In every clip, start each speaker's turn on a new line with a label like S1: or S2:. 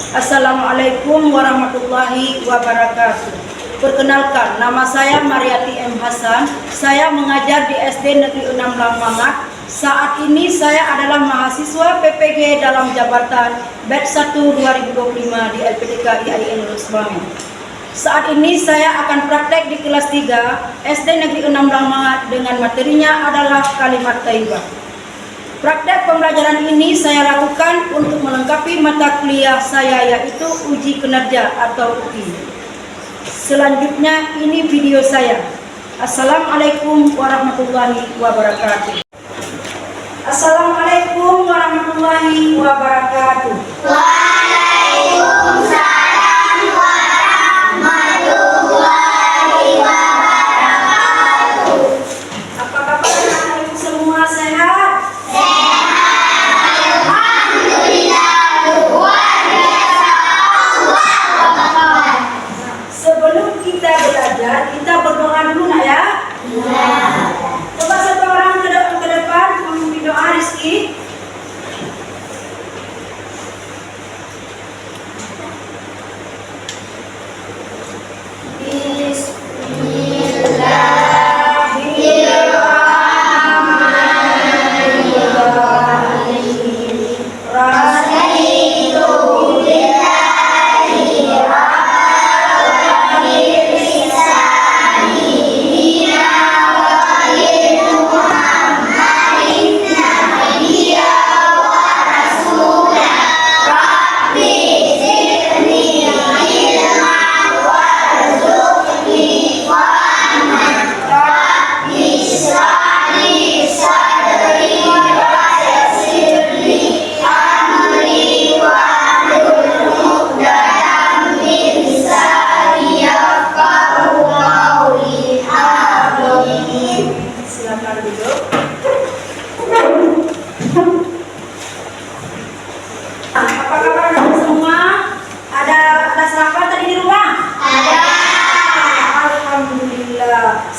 S1: Assalamualaikum warahmatullahi wabarakatuh. Perkenalkan, nama saya Mariati M. Hasan. Saya mengajar di SD Negeri 6 Lambangat. Saat ini saya adalah mahasiswa PPG dalam jabatan Batch 1 2025 di LPDK IAIN Lusbangen. Saat ini saya akan praktek di kelas 3 SD Negeri 6 Lambangat dengan materinya adalah kalimat thayyibah. Praktek pembelajaran ini saya lakukan untuk melengkapi mata kuliah saya, yaitu uji kinerja atau UI. Selanjutnya ini video saya. Assalamualaikum warahmatullahi wabarakatuh. Assalamualaikum warahmatullahi wabarakatuh.
S2: Waalaikumsalam warahmatullahi wabarakatuh.
S1: Apa kabar anak-anakku semua, sehat? Sebelum kita belajar, kita berdoa dulu nak ya. Coba satu orang ke depan memimpin doa Rizky.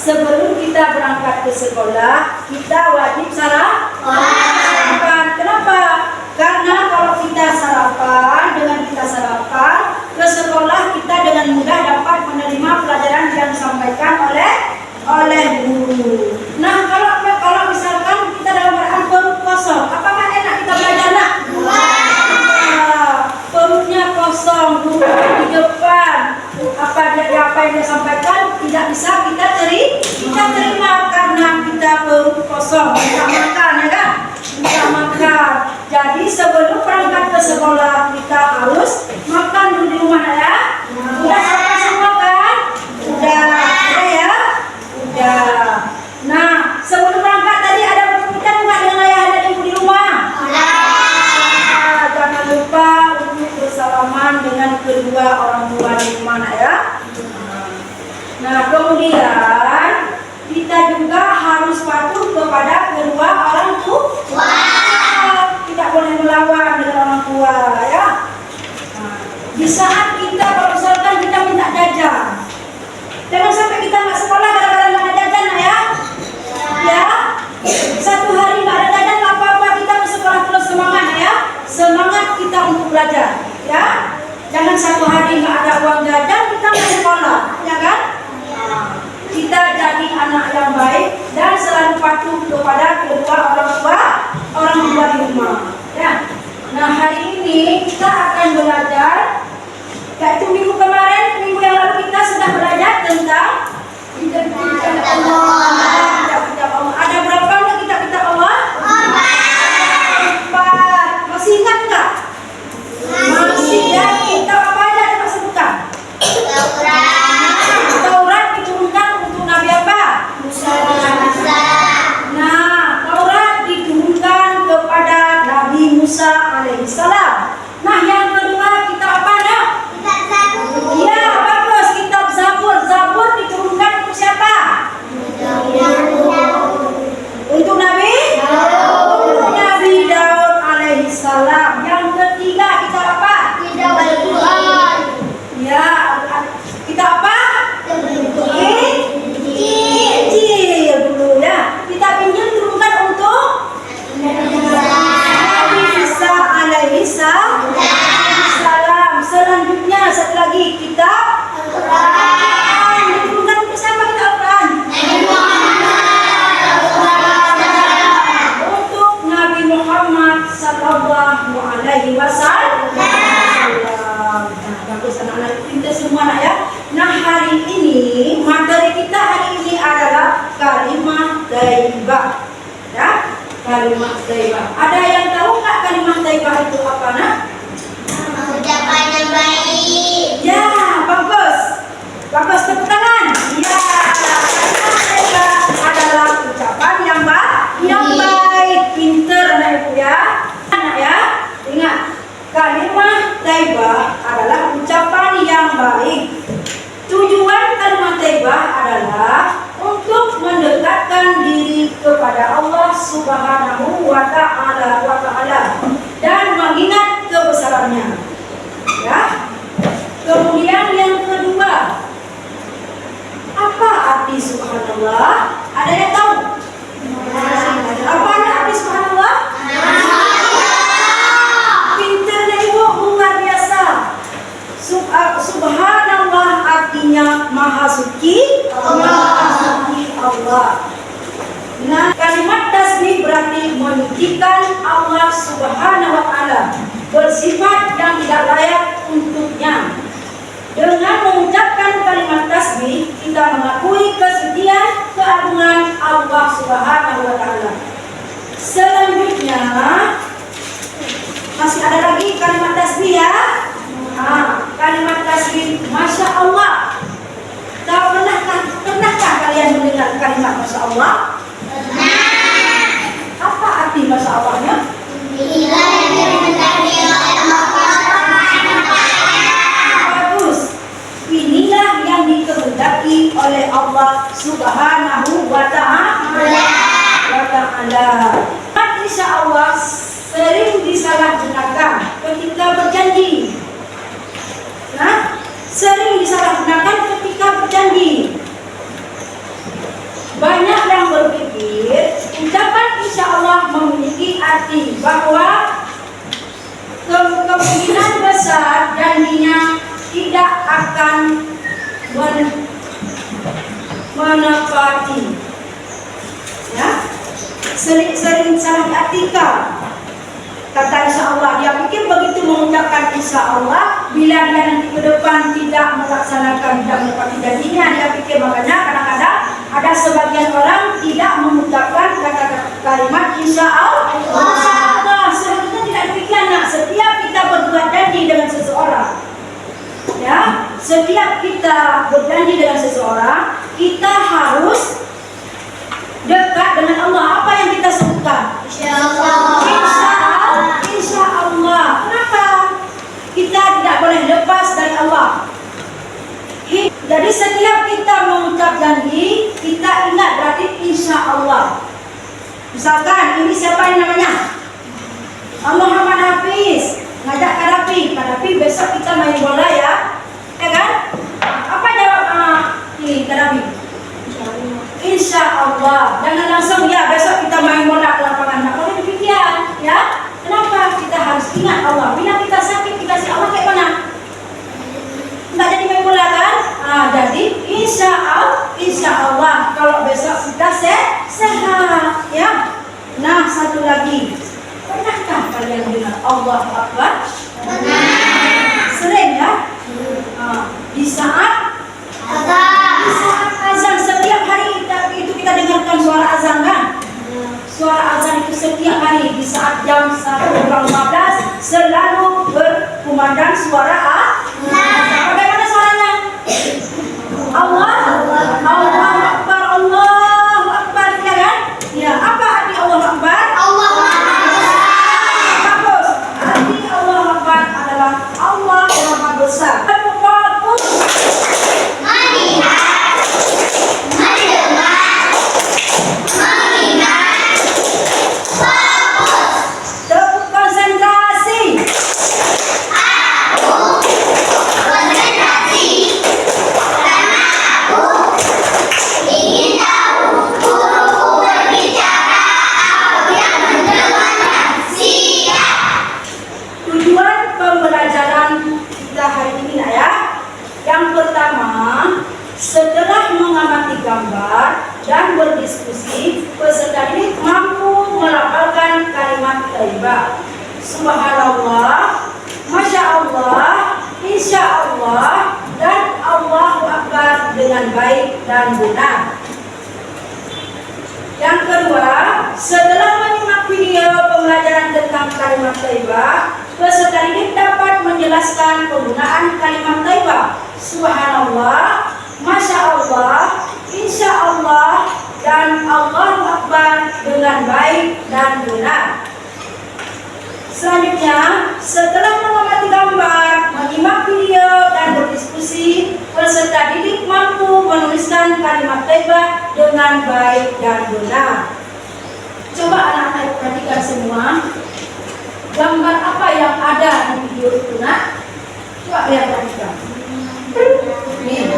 S1: Sebelum kita berangkat ke sekolah, kita wajib sarapan. Kenapa? Karena kalau kita sarapan, dengan kita sarapan ke sekolah, kita dengan mudah dapat menerima pelajaran yang disampaikan oleh guru. Nah, kalau misalkan kita dalam keadaan perut kosong, apakah enak kita belajar nak? Perutnya kosong, guru di depan, apa yang dia sampaikan tidak bisa kita terima karena kita perut kosong, kita makan ya kan? Kita makan. Jadi sebelum berangkat ke sekolah kita harus makan dulu di rumah ya. Udah sampai semua kan? Udah ya? Udah. Nah, sebelum berangkat tadi ada berpamitan nggak dengan ayah dan ibu di rumah? Jangan lupa untuk bersalaman dengan kedua orang tua di rumah ya. Nah, kemudian kita juga harus patuh kepada kedua orang tua. Tidak boleh melawan dengan orang tua ya. Nah, di saat kita kalau misalkan kita minta jajan, jangan sampai kita nggak sekolah gara-gara nggak ada jajan ya. Ya, satu hari nggak ada jajan nggak apa-apa, kita ke sekolah terus semangat ya. Semangat kita untuk belajar ya. Jangan satu hari nggak ada uang jajan kita nggak sekolah, ya kan? Kita jadi anak yang baik dan selalu patuh kepada kedua ini, materi kita hari ini adalah kalimat thayyibah. Ya, kalimat thayyibah. Ada yang tahu nggak kalimat thayyibah itu apa, nak?
S2: Ucapan yang baik.
S1: Ya, bagus. Bagus, tepuk tangan. Ya, kalimat thayyibah adalah ucapan yang baik. Pinter anak ibu ya. Anak ya, ingat. Kalimat thayyibah adalah ucapan yang baik. Tujuan kalimat thayyibah adalah untuk mendekatkan diri kepada Allah Subhanahu wa Ta'ala dan mengingat kebesarannya. Ya. Kemudian yang kedua, apa arti subhanallah? Ada yang tahu? Apa arti subhanallah? Pinternya ibu, luar biasa. Subhanallah artinya maha suci Allah. Nah, kalimat tasbih berarti menyucikan Allah Subhanahu wa Ta'ala, bersifat yang tidak layak untuknya. Dengan mengucapkan kalimat tasbih, kita mengakui kesucian keagungan Allah Subhanahu wa Ta'ala. Selanjutnya, masih ada lagi kalimat tasbih ya. Kalimat tasbih Masya Allah. Pernahkah kalian mendengar kalimat Masya Allah?
S2: Pernah.
S1: Apa arti Masya Allahnya?
S2: Bila yang dimintai oleh Allah Subhanahu wa Ta'ala.
S1: Bagus. Inilah yang dikehendaki oleh Allah Subhanahu wa Ta'ala. Insya Allah sering disalahgunakan ketika berjanji. Nah, sering disalahgunakan ketika berjanji. Banyak yang berpikir ucapan insya Allah memiliki arti bahwa kemungkinan besar janjinya tidak akan menepati. Ya, sering salah diartikan. Kata insya Allah, dia pikir begitu mengucapkan insya Allah, bila dia nanti ke depan tidak melaksanakan, tidak menepati janjinya, dia pikir. Makanya kadang-kadang ada sebagian orang tidak mengucapkan kalimat insya Allah. Sebenarnya tidak demikian. Nah, setiap kita berbuat janji dengan seseorang, ya, setiap kita berjanji dengan seseorang, kita harus dekat dengan Allah. Apa yang kita sebutkan?
S2: Insya Allah.
S1: Insya Allah. Kenapa? Kita tidak boleh lepas dari Allah. Jadi setiap kita mengucap janji, kita ingat berarti insya Allah. Misalkan ini siapa yang namanya? Muhammad Hafiz. Ngajak Kadapi besok kita main bola ya, ya kan? Apa jawab ini Kadapi? Insya Allah. Jangan langsung ya besok kita main bola ke lapangan. Nah, kalau demikian ya, kenapa kita harus ingat Allah? Bila kita sakit dikasih Allah kayak mana? Nggak jadi main bola kan? Jadi insya Allah kalau besok kita sehat ya. Nah, satu lagi, pernahkah kalian dengar Allahu Akbar?
S2: Pernah.
S1: Sering ya? Di saat azan setiap hari itu kita dengarkan suara azan kan? Suara azan itu setiap hari di saat jam 1:15 selalu berkumandang suara azan. Bagaimana suaranya? Allahu Akbar, Allahu Akbar, ya kan? Ya, apa arti Allahu Akbar?
S2: Allahu Akbar.
S1: Bagus. Arti Allahu Akbar adalah Allah Maha Besar.
S2: Melihat, mendengar, mengingat, fokus.
S1: Konsentrasi.
S2: Aku
S1: dengan baik dan benar. Yang kedua, setelah menyimak video pembelajaran tentang kalimat thayyibah, peserta didik dapat menjelaskan penggunaan kalimat thayyibah. Subhanallah, Masya Allah, Insya Allah, dan Allahu Akbar dengan baik dan benar. Selanjutnya, setelah mengamati gambar, menyimak video, dan berdiskusi, peserta didik mampu menuliskan kalimat thayyibah dengan baik dan benar. Coba anak-anak perhatikan semua. Gambar apa yang ada di video itu, nak? Coba lihat perhatikan. Nih.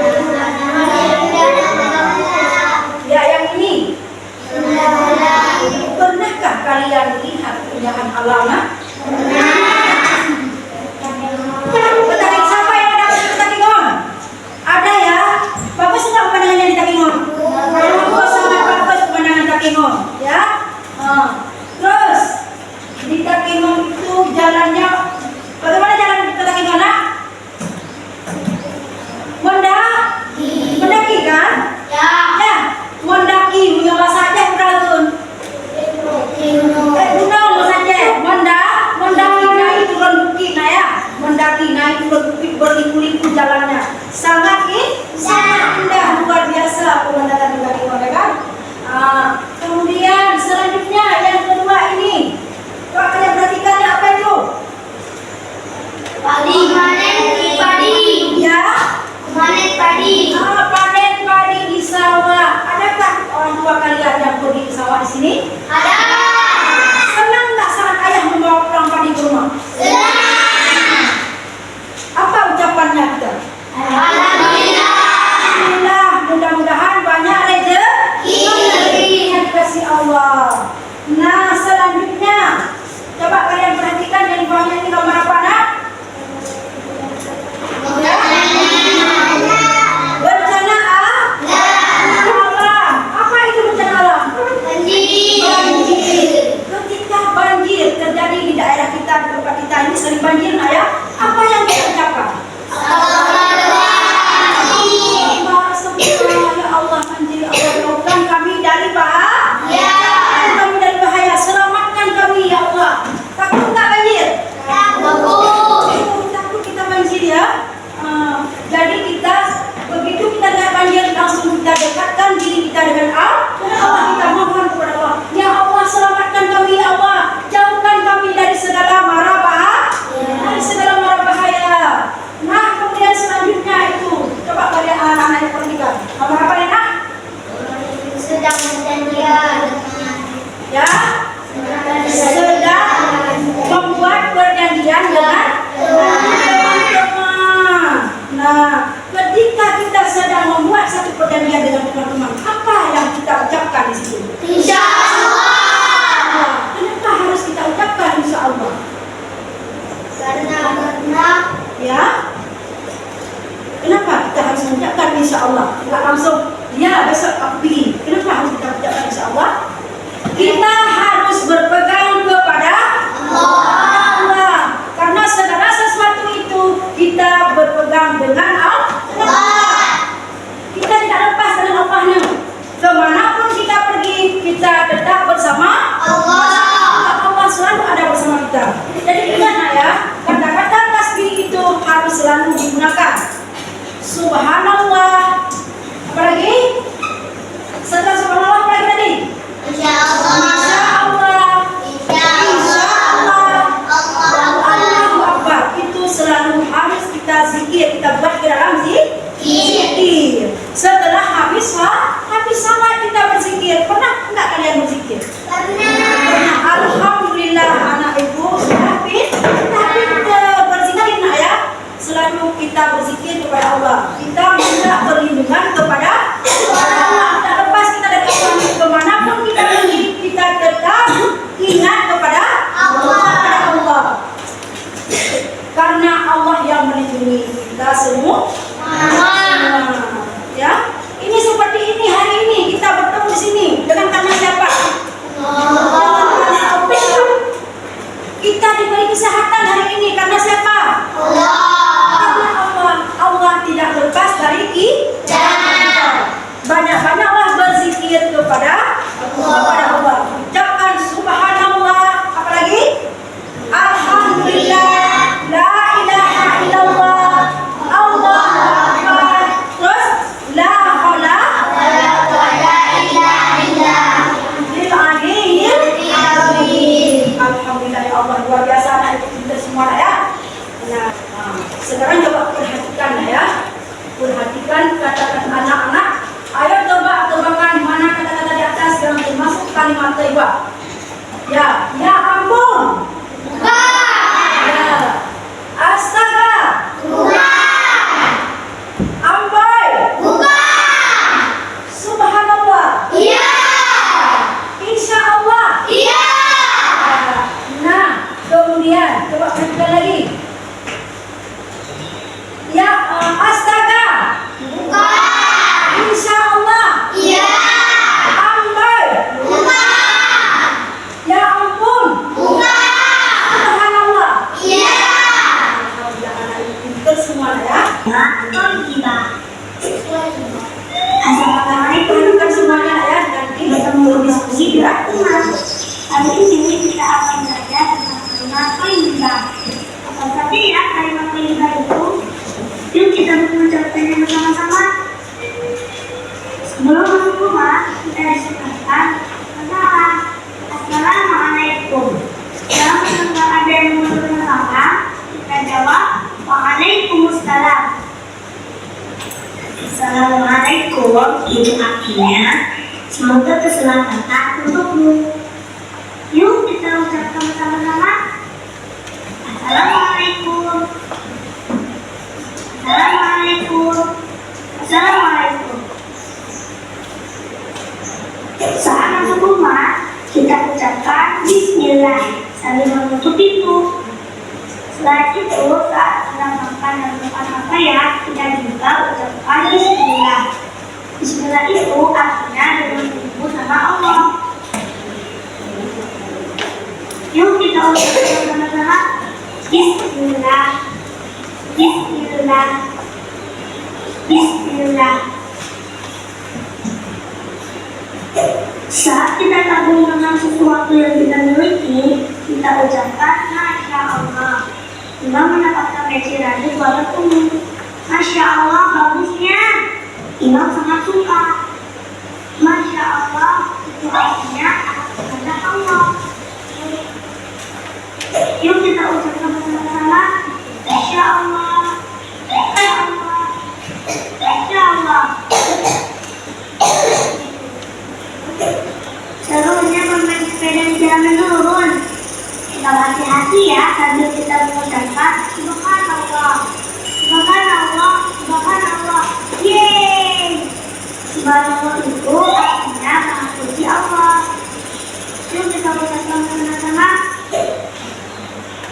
S1: Ya, yang ini. Pernahkah kalian lihat keindahan alam, nak? Petaking siapa yang ada petakingon? Ada ya? Bagus nggak pemandangannya di Takingon? Bagus, sangat bagus pemandangan Takingon, ya. Terus di Takingon itu jalannya, bagaimana jalan ke Takingon, nak? Mendaki kan? Ya. Mendaki, menyoba saja berlagun. Gunung saja, mendaki naik turun bukit, nah ya. Mendaki naik turun bukit berliku-liku jalannya. Sangat indah, luar biasa pemandangan di Takingon, ya kan? Kemudian selanjutnya yang kedua ini, coba kalian perhatikan apa itu?
S2: Padi.
S1: Ya.
S2: Panen padi.
S1: Panen padi di sawah. Adakah orang tua kalian yang pergi ke sawah di sini?
S2: Ada.
S1: Senang nggak saat ayah membawa pulang padi ke rumah?
S2: Senang.
S1: Apa ucapannya kita?
S2: Alhamdulillah.
S1: Alhamdulillah. Mudah-mudahan banyak rezeki yang dikasih Allah. Nah, selanjutnya coba kalian perhatikan yang di bawahnya ini gambar apa, nak? Bencana alam. Apa itu bencana alam? Banjir. Ketika banjir terjadi di daerah kita, di tempat kita ini sering banjir, nah ya. Apa yang kita ucapkan? Ya Allah, banjir, Allah jauhkan kami dari bahaya. Kami dari bahaya, selamatkan kami ya Allah. Takut nggak banjir? Takut kita banjir ya. Jadi kita begitu kita lihat banjir, langsung kita dekatkan diri kita dengan Allah. Kita mohon kepada Allah, ya Allah selamatkan kami ya Allah, jauhkan kami dari segala mara bahaya. Nah, kemudian selanjutnya itu coba kalian anak-anak perhatikan. Nomor apa ya, nak?
S2: Sedang berjanjian.
S1: Ya, sedang membuat perjanjian dengan teman-teman. Nah, ketika kita sedang membuat satu perjanjian dengan teman-teman, apa yang kita ucapkan di situ?
S2: Insya Allah.
S1: Kenapa harus kita ucapkan insya Allah?
S2: Karena
S1: Ya, kenapa kita harus mengucapkan insya Allah? Tidak langsung, ya besok aku pergi. Kenapa harus kita ucapkan insya Allah? Kita harus berpegang kepada Allah. Karena segala sesuatu itu kita berpegang dengan Allah. Kita tidak lepas dengan Allahnya. Kemanapun kita pergi, kita tetap bersama
S2: Allah.
S1: Allah selalu ada bersama kita. Jadi ingat ya, kata-kata tasbih itu harus selalu digunakan. Subhanallah. Apalagi? Setelah subhanallah apalagi tadi?
S2: Insya Allah.
S1: Masya Allah. Insya Allah. Allahu Akbar. Itu selalu harus kita zikir, kita buat di dalam
S2: Bismillah umat. Kali ini kita akan belajar tentang kalimat thayyibah. Apa saja ya kalimat thayyibah itu? Yuk kita mengucapkannya bersama-sama. Sebelum masuk rumah, kita disunahkan bersalam. Assalamualaikum. Dalam ada yang mengucapkan salam, kita jawab Waalaikumsalam. Assalamualaikum itu artinya semoga keselamatan untukmu. Yuk kita ucapkan bersama-sama. Assalamualaikum. Assalamualaikum. Assalamualaikum. Saat masuk rumah, kita ucapkan Bismillah sambil menutup pintu. Setelah itu, saat sedang makan dan makan apa ya, kita juga ucapkan Bismillah. Bismillah itu artinya dengan menyebut nama Allah. Yuk kita ucapkan bersama-sama. Bismillah. Bismillah. Bismillah. Saat kita kagum dengan sesuatu yang kita miliki, kita ucapkan Masya Allah. Imam mendapatkan reciran suara umum. Masya Allah bagusnya. Imam sangat suka. Masya Allah itu artinya kepada Allah. Yuk kita ucapkan bersama-sama. Masya Allah. Masya Allah. Masya Allah. Selanjutnya bermain sepeda di jalan menurun. Kita hati-hati ya sambil kita mengucapkan Subhanallah, Subhanallah, Subhanallah. Yeay! Subhanallah itu artinya maha suci Allah. Yuk kita ucapkan bersama-sama.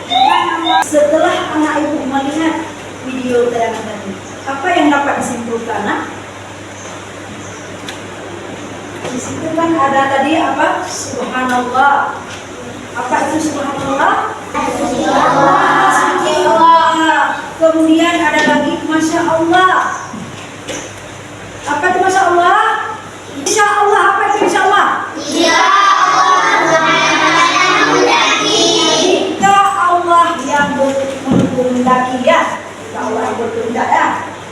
S2: Subhanallah.
S1: Setelah anak ibu melihat video tayangan tadi, apa yang dapat disimpulkan? Di situ kan ada tadi apa? Subhanallah. Apa itu Subhanallah? Subhanallah. Kemudian ada lagi Masya Allah. Apa itu Masya Allah? Insya Allah. Apa itu Insya Allah?
S2: Ya Allah,
S1: Jika Allah yang berkehendak ya. Jika Allah yang berkehendak ya.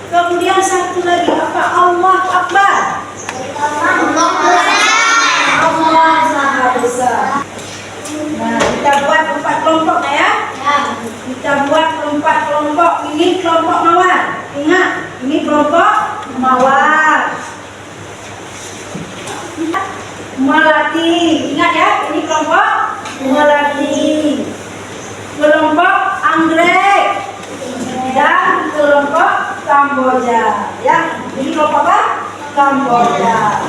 S1: Kemudian satu lagi apa? Allah Akbar. Allah Maha Besar. Nah, kita buat 4 kelompok ya. Kita buat 4 kelompok. Ini kelompok mawar. Ingat, ini kelompok mawar. Melati. Ingat ya, ini kelompok melati. Kelompok anggrek dan kelompok Kamboja. Ya, ini kelompok apa? Kamboja.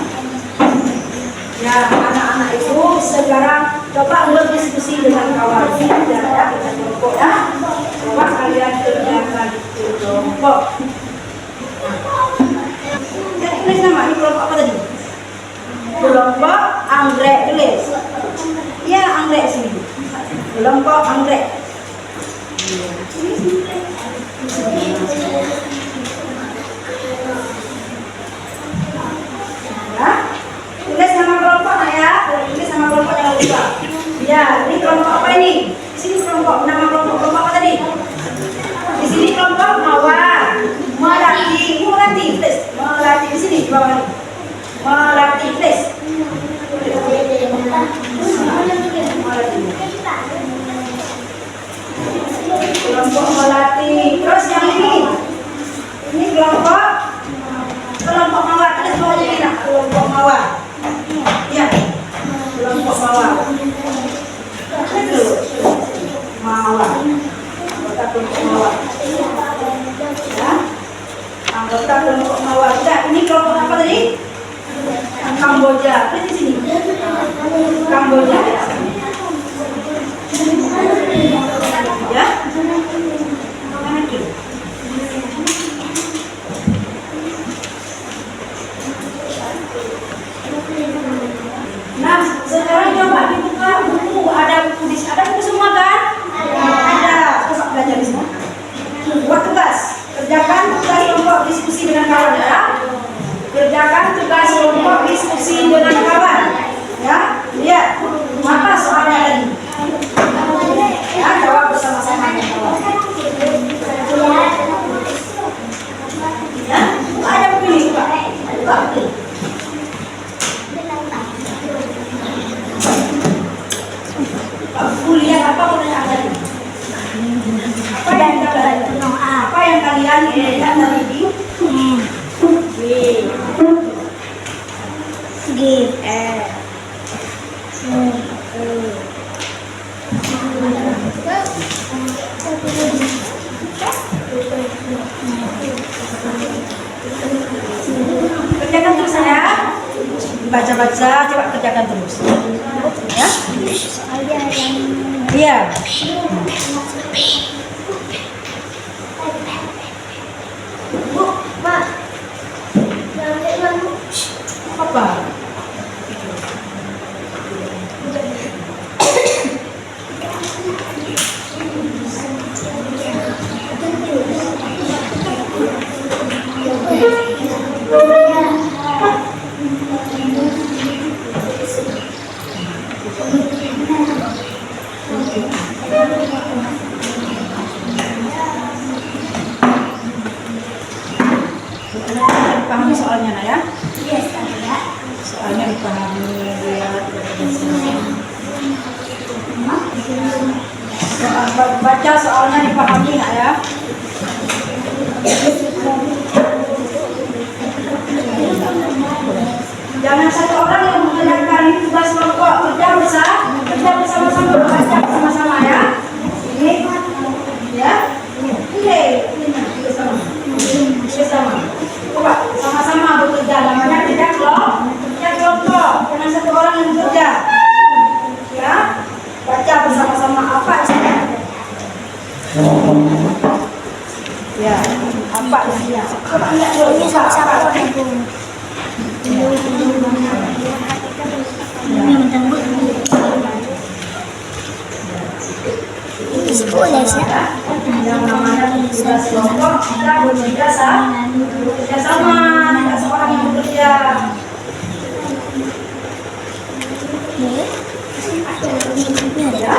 S1: Ya, anak-anak itu sekarang coba berdiskusi dengan kawan ya, kita kelompok ya. Coba kalian kerjakan itu kelompok. Ya, tulis nama ini kelompok apa tadi? Kelompok anggrek tulis. Ya, anggrek sini. Kelompok anggrek. Ya. Tulis nama kelompok ya, tulis nama kelompok yang lupa. Ya, ini kelompok apa ini? Di sini kelompok, nama kelompok apa tadi? Di sini kelompok mawar, melati, tulis, melati di sini di bawah ini. Melati, tulis. Kelompok melati. Terus yang ini kelompok mawar. Tulis bawah ini nak, kelompok mawar. Ya, kelompok mawar. Itu mawar. Anggota kelompok mawar. Ya, anggota kelompok mawar. Ya, ini kelompok apa tadi? Kamboja. Lihat di sini. Kamboja. Ya. Nah, sekarang coba dibuka buku. Ada buku semua kan? Ada. Coba belajar di semua. Buat tugas. Kerjakan tugas kelompok diskusi dengan kawan ya. Kerjakan tugas kelompok diskusi dengan kawan. Ya. Baca-baca, coba kerjakan terus. Ya?
S2: Soalnya yang
S1: Iya.
S2: Bu, Pak.
S1: Apa? Pahami soalnya, Nak, ya?
S2: Yes, Tante.
S1: Soalnya dipahami, lihat, baca soalnya dipahami, Nak, ya? Jangan satu orang yang mengerjakan tugas kelompok, kerja bersama-sama, baca bersama-sama, ya. Ini, ya. Oke, bersama. Coba sama-sama bekerja, namanya kerja kelompok, jangan satu orang yang bekerja. Ya, baca bersama-sama apa isinya? Ya, apa isinya? Coba lihat dulu.
S2: Ini sama-sama
S1: Apa?
S2: Sekolah sih.
S1: Yang namanya tugas kelompok, kita bekerja sama, tidak seorang yang bekerja. Ya.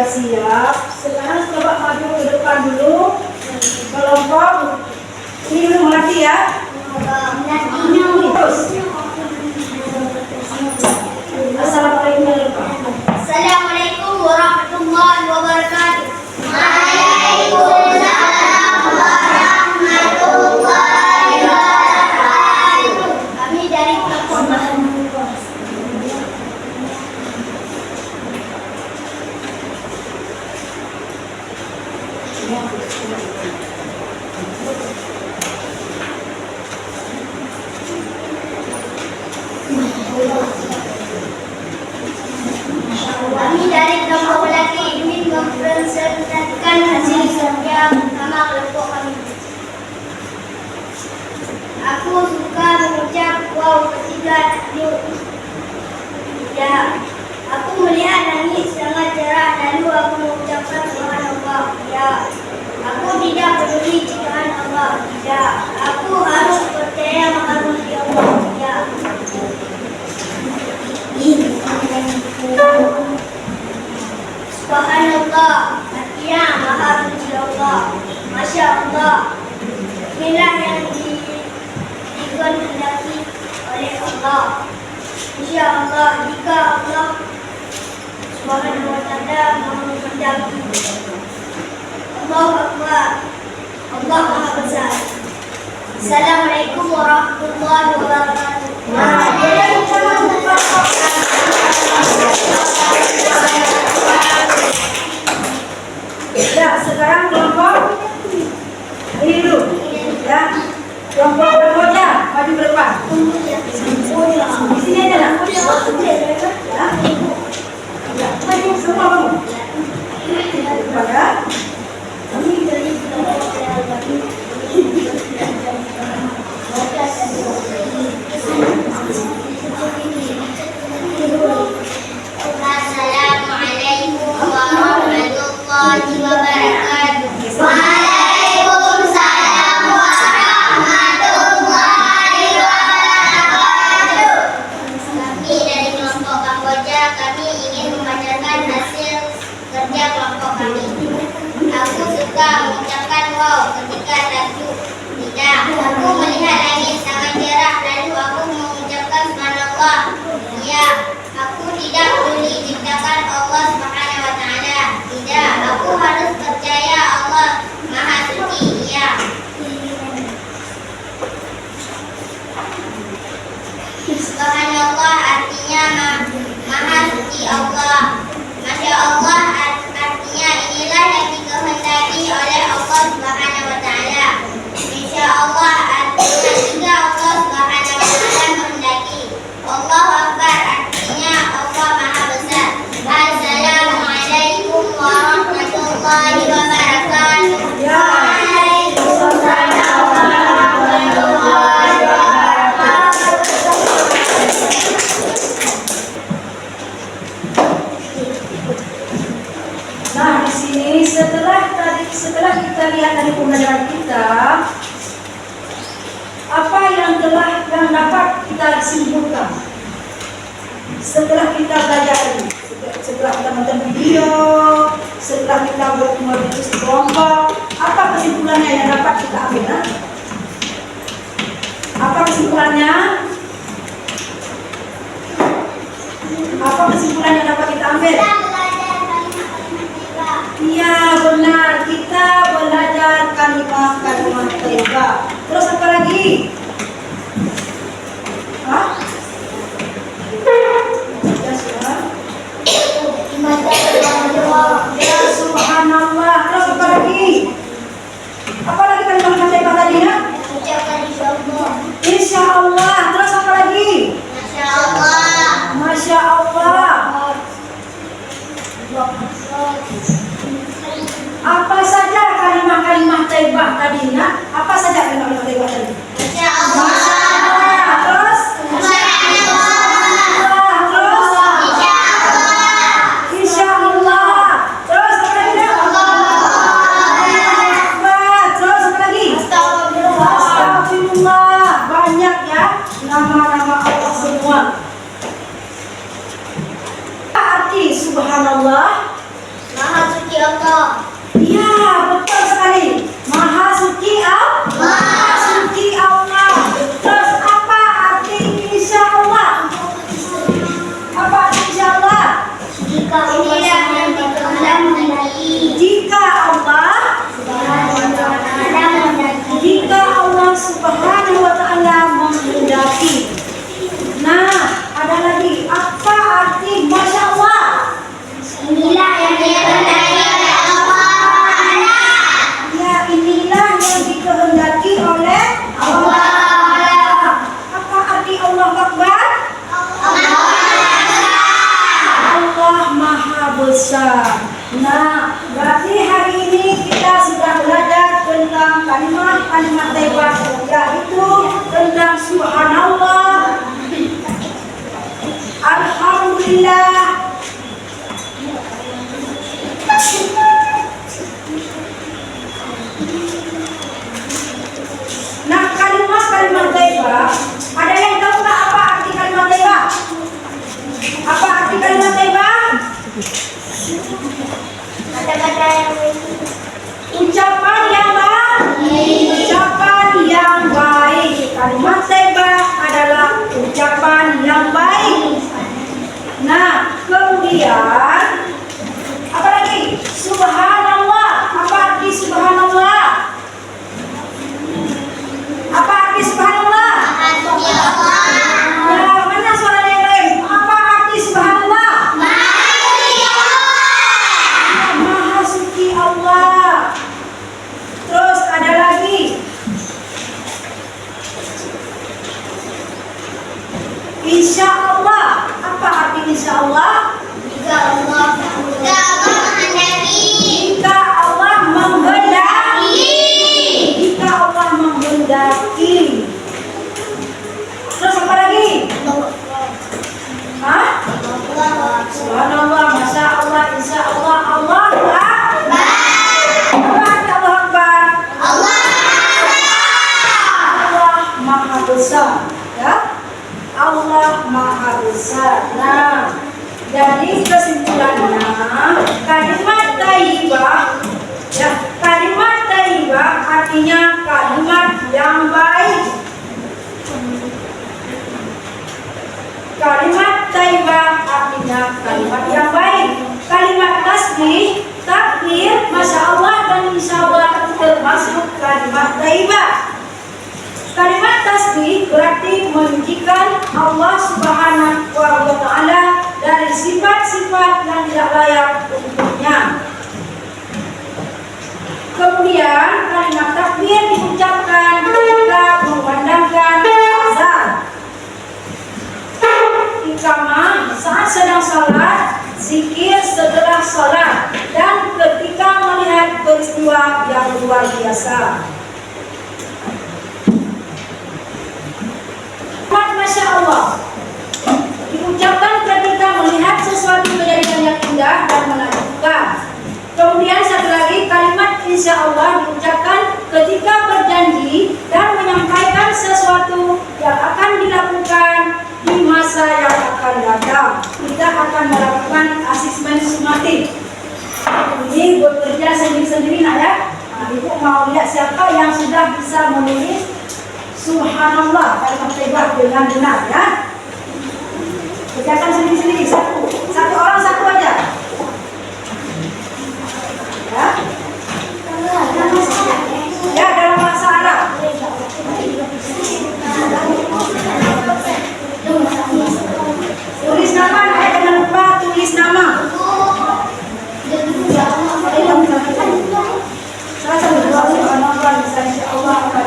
S1: Siap. Sekarang coba maju ke depan dulu. Kelompok ini belum mati, ya. Terus. Assalamualaikum.
S2: Assalamualaikum warahmatullahi wabarakatuh. Waalaikumsalam warahmatullahi wabarakatuh. Kami dari kelompok laki ingin mempresentasikan hasil kerja bersama kelompok kami. Aku suka mengucap wow ketika ya, aku melihat langit sangat cerah lalu aku mengucapkan subhanallah. Ya, aku tidak peduli ciptaan Allah. Ya, aku harus percaya menghargai Allah. Ya. Subhanallah, artinya maha suci Allah. Masya Allah, inilah yang dikehendaki oleh Allah. Insya Allah, jika Allah Subhanahu wa Ta'ala menghendaki. Allahu Akbar. Allah Maha Besar. Assalamualaikum warahmatullahi wabarakatuh.
S1: Ya, sekarang kelompok ini dulu. Ya, kelompok berikutnya maju ke depan. Di sini aja lah. Ya. Ya, maju semua kamu. Depan ya.
S2: Assalamualaikum warahmatullahi wabarakatuh. Waalaikumsalam warahmatullahi wabarakatuh. Kami dari kelompok Kamboja, kami ingin membacakan hasil kerja kelompok kami. Aku suka mengucapkan wow ketika tajuk tidak. Aku melihat langit sangat cerah, lalu aku mengucapkan subhanallah. Ya, aku tidak peduli diciptakan Allah Subhanahu wa Ta'ala. Tidak, aku harus percaya Allah Maha Suci. Ya. Subhanallah artinya Maha Suci Allah. Masya Allah artinya inilah yang dikehendaki oleh Allah Subhanahu wa Ta'ala. Insya Allah artinya jika Allah Subhanahu wa Ta'ala menghendaki. Allahu Akbar artinya Allah Maha Besar. Assalamualaikum warahmatullahi wabarakatuh. Waalaikumsalam warahmatullahi wabarakatuh.
S1: Nah, di sini setelah kita lihat dari pembelajaran kita, apa yang dapat kita simpulkan setelah kita belajar ini, setelah kita nonton video, setelah kita berdiskusi kelompok, apa kesimpulannya yang dapat kita ambil? Nah? Apa kesimpulannya? Apa kesimpulan yang dapat kita ambil? Iya benar, kita belajar kalimat-kalimat thayyibah. Terus apa lagi? Hah? Ya subhanallah. Terus apa lagi? Apa lagi kalimat thayyibah tadi ya? Insya Allah. Terus apa lagi?
S2: Masya Allah.
S1: Masya Allah. Apa saja kalimat-kalimat thayyibah tadi nak? Apa saja kalimat thayyibah tadi?
S2: Masya Allah.
S1: Terus? Terus? Insya Allah. Terus apa lagi nak? Terus apa lagi? Astagfirullah. Banyak ya nama-nama Allah semua. Arti subhanallah?
S2: Maha Suci Allah.
S1: Iya, betul sekali. Maha suci Allah. Maha suci Allah. Terus apa arti insya Allah? Apa arti insya Allah?
S2: Jika inilah yang dikehendaki.
S1: Jika Allah Subhanahu wa Ta'ala menghendaki. Nah, ada lagi. Apa arti masya Allah?
S2: Inilah yang dikehendaki oleh Allah.
S1: Ya, inilah yang dikehendaki oleh Allah. Apa arti Allah Akbar? Allah Maha Besar. Nah, berarti hari ini kita sudah belajar tentang kalimat-kalimat thayyibah, yaitu tentang subhanallah, alhamdulillah, nah, kalimat-kalimat thayyibah, ada yang tahu nggak apa arti kalimat thayyibah? Apa arti kalimat thayyibah?
S2: Kata-kata yang
S1: Ucapan yang baik. Ucapan yang baik. Kalimat thayyibah adalah ucapan yang baik. Apa arti insya Allah?
S2: Jika Allah menghendaki.
S1: Jika Allah menghendaki. Jika Allah menghendaki. Terus apa lagi? Hah? Subhanallah, Masya Allah, Insya Allah, Allah Akbar. Allah Akbar. Allah Maha Besar, ya. Allah Maha Besar. Nah, jadi kesimpulannya kalimat thayyibah, ya, kalimat thayyibah artinya kalimat yang baik. Kalimat thayyibah artinya kalimat yang baik. Kalimat tasbih, takbir, masya Allah dan insya Allah termasuk kalimat thayyibah. Kalimat tasbih berarti mensucikan Allah Subhanahu wa Ta'ala dari sifat-sifat yang tidak layak untuknya. Kemudian kalimat takbir diucapkan ketika mengumandangkan azan, iqamah saat sedang salat, zikir setelah salat, dan ketika melihat peristiwa yang luar biasa. Masya Allah diucapkan ketika melihat sesuatu kejadian yang indah dan menakjubkan. Kemudian satu lagi kalimat insya Allah diucapkan ketika berjanji dan menyampaikan sesuatu yang akan dilakukan di masa yang akan datang. Kita akan melakukan asesmen sumatif. Ini bekerja sendiri-sendiri nak ya. Nah, Ibu mau lihat siapa yang sudah bisa menulis Subhanallah kalimat thayyibah dengan benar ya. Kerjakan sendiri-sendiri, satu orang satu aja. Ya. Ya, dalam bahasa Arab. Tulis nama, jangan lupa tulis nama. Salah satu doa Subhanallah bisa insya Allah akan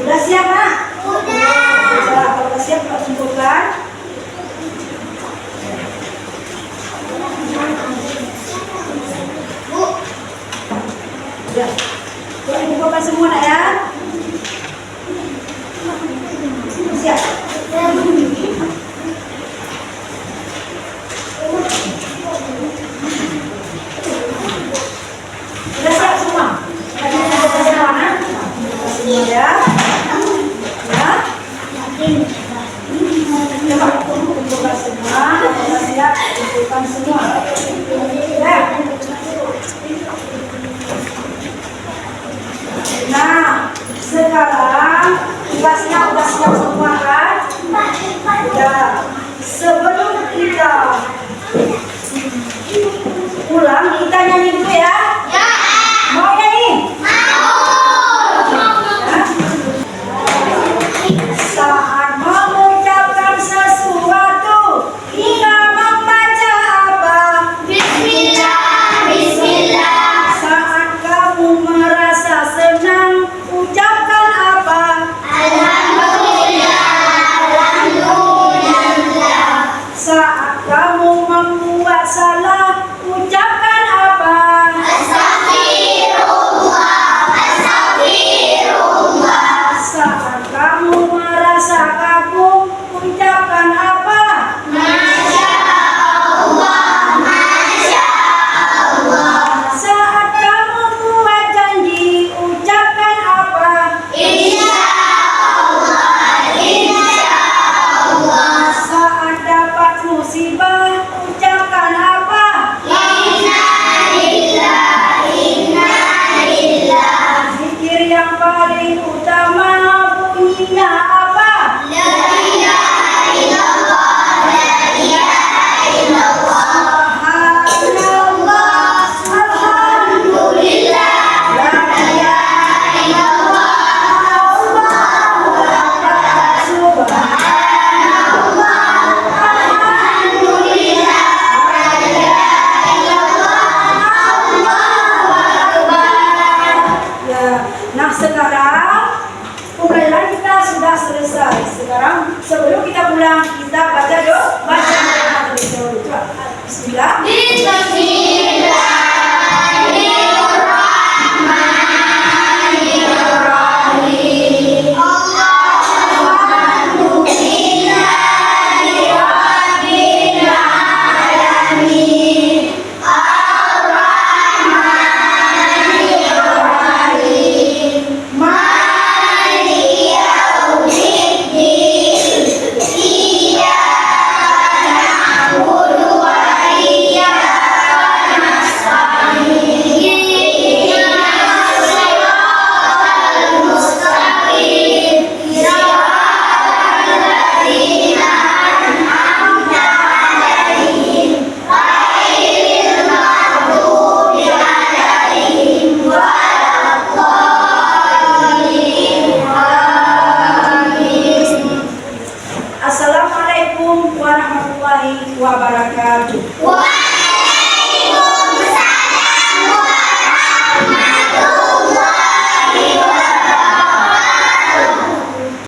S1: Udah siap, Nak? Udah. Kalau siap, Pak simpulkan. Udah. Yuk, Ibu Bapak semua, Nak ya. Siap. Udah siap semua? Tadi ada semua, Nak? Semua ya. Ulang, kita nyanyi dulu ya.
S2: Ya.
S1: Mau nyanyi? Saat mengucapkan sesuatu, kita membaca apa?
S2: Bismillah, Bismillah.
S1: Saat kamu merasa senang, ucapkan apa?
S2: Alhamdulillah, Alhamdulillah.
S1: Saat kamu membuat salah, ucapkan apa?
S2: Astagfirullah, Astagfirullah.
S1: Saat kamu merasa kagum, ucapkan apa?
S2: Masya Allah, Masya Allah.
S1: Saat kamu buat janji, ucapkan apa?
S2: Insya Allah, Insya Allah.
S1: Saat dapat musibah, ucapkan apa?
S2: Inna lillahi, inna lillahi.
S1: Zikir yang paling utama bunyinya apa?
S2: La ilaha illallah, la ilaha illallah.
S1: Subhanallah,
S2: Alhamdulillah, la ilaha illallah. Allahu akbar. Subhanallah, alhamdulillah, la ilaha illallah. Allahu akbar.
S1: Ya, nah sekarang pembelajaran kita sudah selesai. Sekarang sebelum kita pulang kita baca doa terlebih dahulu. Coba. Bismillah.
S2: Bismillahirrahmanirrahim. Alhamdulillahi rabbil alamin. Ar-Rahmanir-Rahim. Maliki yaumiddin. Iyyaka na'budu wa iyyaka nasta'in. Ihdinas siratal mustaqim. Siratal ladzina an'amta 'alaihim ghairil maghdubi 'alaihim waladdallin. Amin.
S1: Assalamualaikum warahmatullahi wabarakatuh.